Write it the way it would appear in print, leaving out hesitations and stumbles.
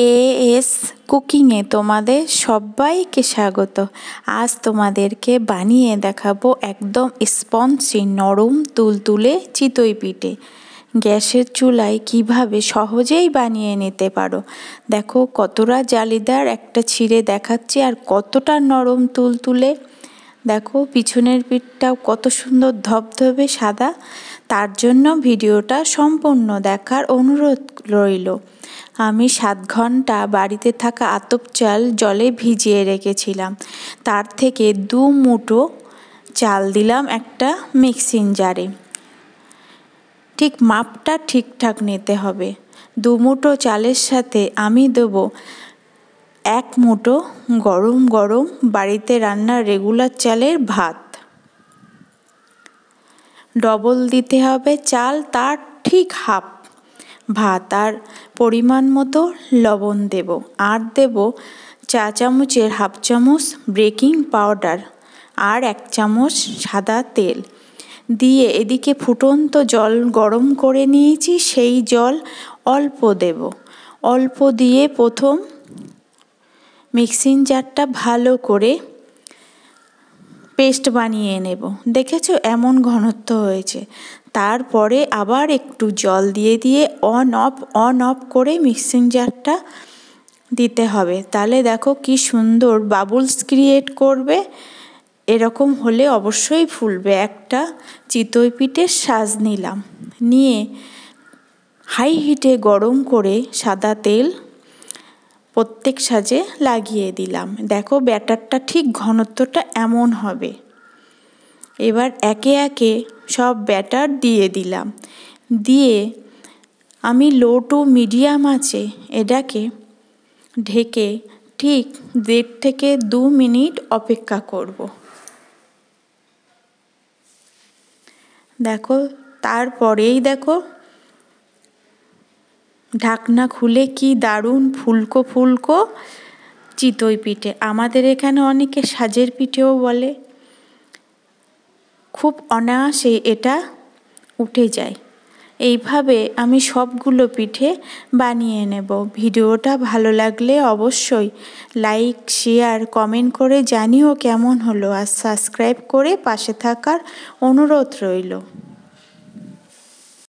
As কুকিংয়ে তোমাদের সবাইকে স্বাগত। আজ তোমাদেরকে বানিয়ে দেখাবো একদম স্পঞ্জি নরম তুলতুলে চিতই পিঠে। গ্যাসের চুলায় কিভাবে সহজেই বানিয়ে নিতে পারো। দেখো কতটা জালিদার, একটা ছিঁড়ে দেখাচ্ছি, আর কতটা নরম তুলতুলে। দেখো পিছনের পিঠটাও কত সুন্দর ধবধবে সাদা। তার জন্য ভিডিওটা সম্পূর্ণ দেখার অনুরোধ রইল। আমি 7 ঘন্টা বাড়িতে থাকা আতপ চাল জলে ভিজিয়ে রেখেছিলাম। তার থেকে 2 মুঠো চাল দিলাম একটা মিক্সিং জারে। ঠিক মাপটা ঠিকঠাক নিতে হবে। 2 মুঠো চালের সাথে আমি দেবো 1 মুঠো গরম গরম বাড়িতে রান্নার রেগুলার চালের ভাত। ডবল দিতে হবে চাল, তার ঠিক হাফ ভাত। আর পরিমাণ মতো লবণ দেব, আর দেব চা চামচের হাফ চামচ বেকিং পাউডার, আর 1 চামচ সাদা তেল দিয়ে এদিকে ফুটন্ত জল গরম করে নিয়েছি। সেই জল অল্প দেব, অল্প দিয়ে প্রথম মিক্সিং জারটা ভালো করে পেস্ট বানিয়ে নেব। দেখেছো এমন ঘনত্ব হয়েছে। তারপরে আবার একটু জল দিয়ে দিয়ে অন অফ করে মিক্সিং জারটা দিতে হবে। তাহলে দেখো কি সুন্দর বাবলস ক্রিয়েট করবে। এরকম হলে অবশ্যই ফুলবে। একটা চিতই পিঠের সাজ নিলাম, নিয়ে হাই হিটে গরম করে সাদা তেল প্রত্যেক সাজে লাগিয়ে দিলাম। দেখো ব্যাটারটা ঠিক ঘনত্বটা এমন হবে। এবার একে একে সব ব্যাটার দিয়ে দিলাম। দিয়ে আমি লো টু মিডিয়াম আঁচে এটাকে ঢেকে ঠিক 1.5 থেকে 2 মিনিট অপেক্ষা করব। দেখো তারপরেই দেখো ঢাকনা খুলে কি দারুণ ফুলকো ফুলকো চিতই পিঠে। আমাদের এখানে অনেকে সাজের পিঠেও বলে। খুব অনায়াসে এটা উঠে যায়। এইভাবে আমি সবগুলো পিঠে বানিয়ে নেব। ভিডিওটা ভালো লাগলে অবশ্যই লাইক, শেয়ার, কমেন্ট করে জানিও কেমন হলো, আর সাবস্ক্রাইব করে পাশে থাকার অনুরোধ রইল।